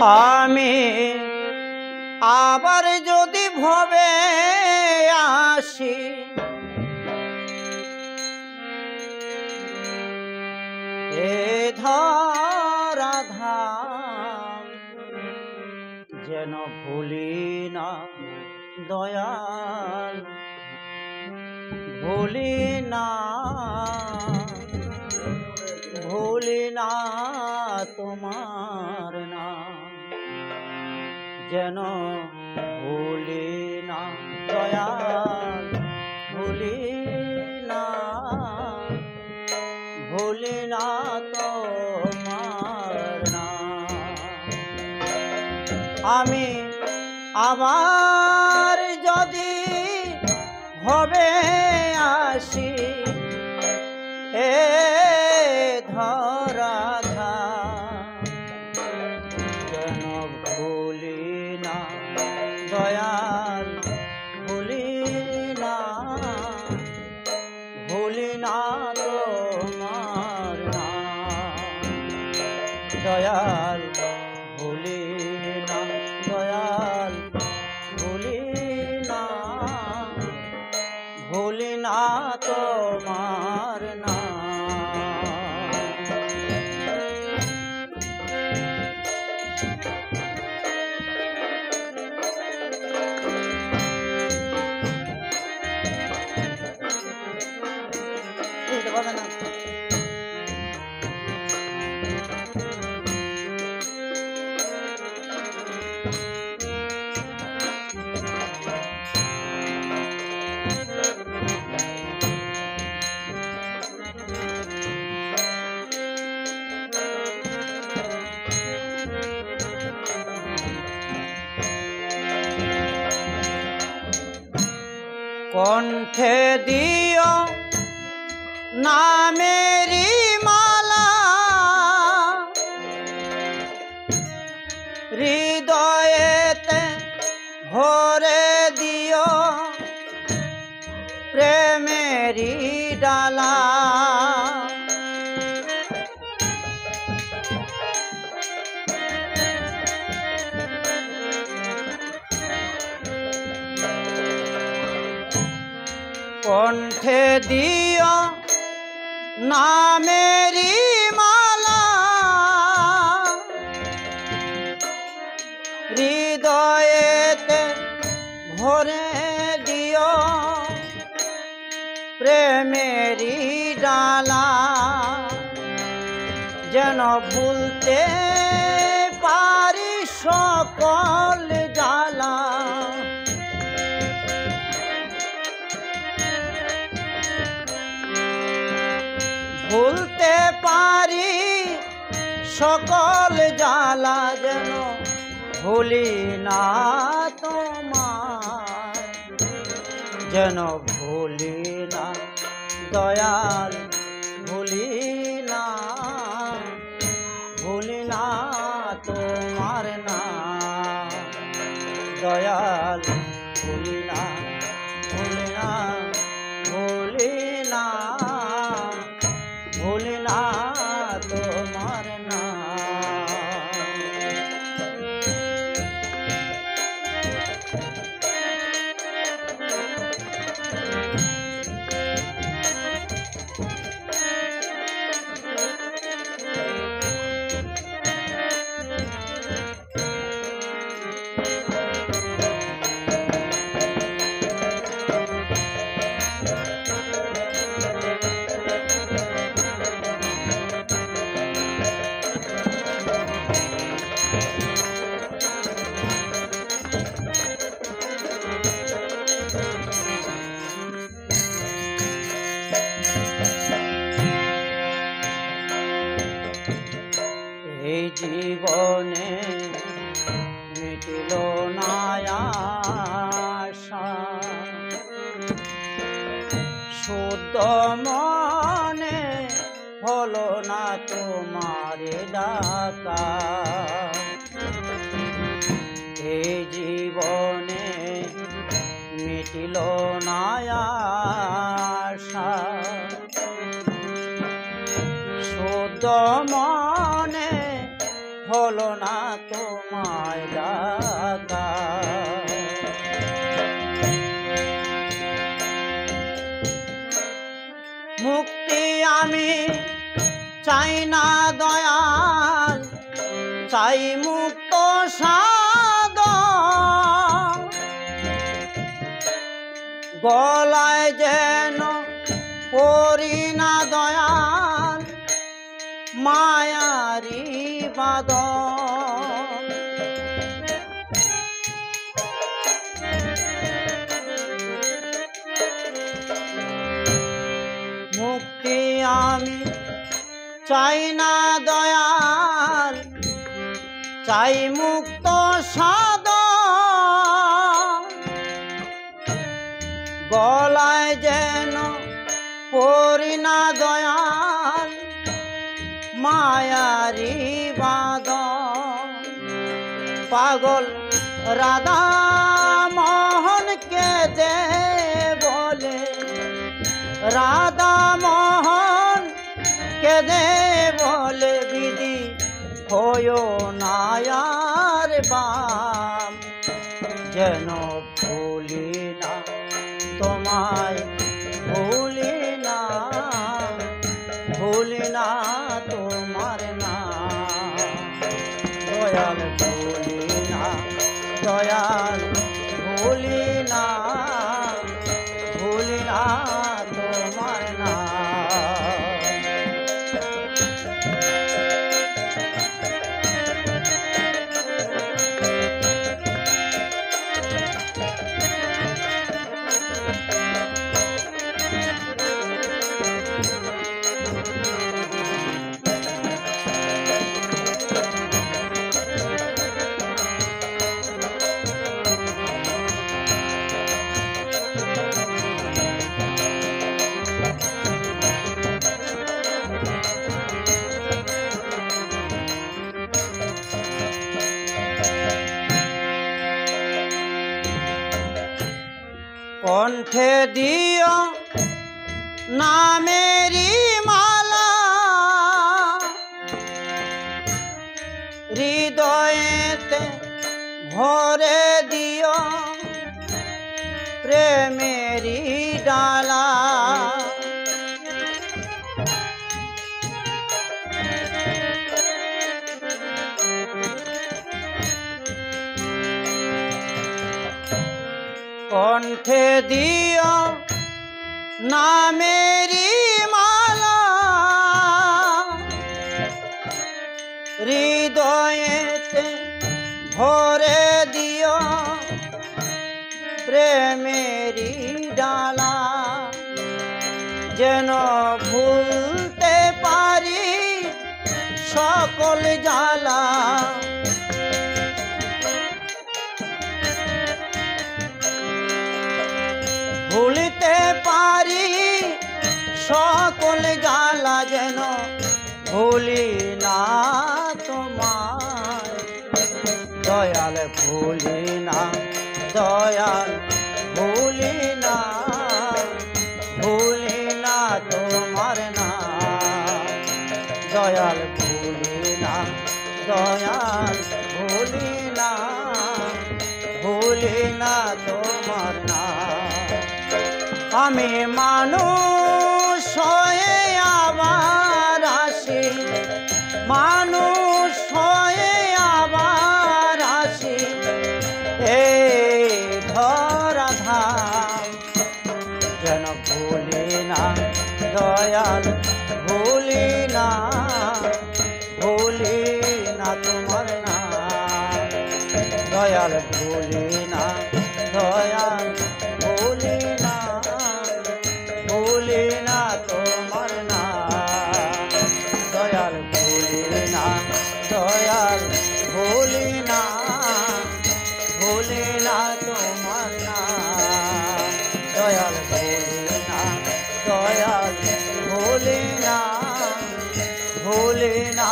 আমি আবার যদি ভবে আসি এ ধরাধাম যেন ভুলি না দয়াল, ভুলি না তোমার নাম, যেন ভুলি না দয়াল, ভুলি না তোমার নাম। আমি আবার যদি ভবে আসি এ ধরাধাম যেন ভুলি না দয়াল, ভুলি না তোমার নাম, দয়াল ভুলি না দয়াল, ভুলি না তোমার নাম। কণ্ঠে দিও নামেরি মালা, হৃদয়েতে ভরে দিও প্রেমেরি ডালা। কণ্ঠে দিও নামেরি মালা, হৃদয়েতে ভরে দিও প্রেমেরি ডালা, যেন ভুলতে পারি সকল জ্বালা। ভুলতে পারি সকল জ্বালা, যেন ভুলি না তোমার, যেন ভুলি না দয়াল, ভুলি না তোমার নাম, দয়াল ভুলি না তোমার নাম। এই জীবনে মিটিল না আশা, শুদ্ধ মনে হলো না তোমার ডাকা। এই জীবনে মিটিল না আশা, শুদ্ধ মনে হলো না তোমায় ডাকা। মুক্তি আমি চাই না দয়াল, চাই মুক্ত সাধন। গলায় যেন পড়ি না দয়াল মায়ারি বাঁধন। মুক্তি আমি চাই না দয়াল, চাই মুক্ত সাধন। গলায় যেন পড়ি না দয়াল মায়ারি বাঁধন। পাগল রাধা মোহনকে দে বলে, রাধা মোহন কে দে বলে বিধি হয়ো নায়ার বাম। যেন ভুলি না তোমায়, ভুলি না, ভুলি না তোমার নাম। দয়াল ভুলি না, দয়াল ভুলি না, ভুলি না তোমার নাম। কণ্ঠে দিও নামেরি মালা, হৃদয়েতে ভরে দিও প্রেমেরি ডালা। কণ্ঠে দিও নামেরি মালা, হৃদয়েতে ভরে দিও প্রেমেরি ডালা। যেন ভুলতে পারি সকল জ্বালা, ভুলিতে পারি সকল জ্বালা। যেন ভুলি না তোমায়, দয়াল ভুলি না, দয়াল ভুলি না, ভুলি না তোমার নাম। দয়াল ভুলি না, দয়াল ভুলি না, ভুলি না তোমার নাম। আমি মানুষ হয়ে আবার আসি, মানুষ হয়ে আবার আসি এই ধরাধাম। যেন ভুলি না দয়াল, ভুলি না, ভুলি না তোমার নাম। দয়াল ভুলি না, দয়াল ভুলি না, ভুলি না তোমার নাম। দয়াল ভুলি না, দয়াল ভুলি না, ভুলি না তোমার নাম। দয়াল ভুলি না, দয়াল ভুলি না, ভুলি না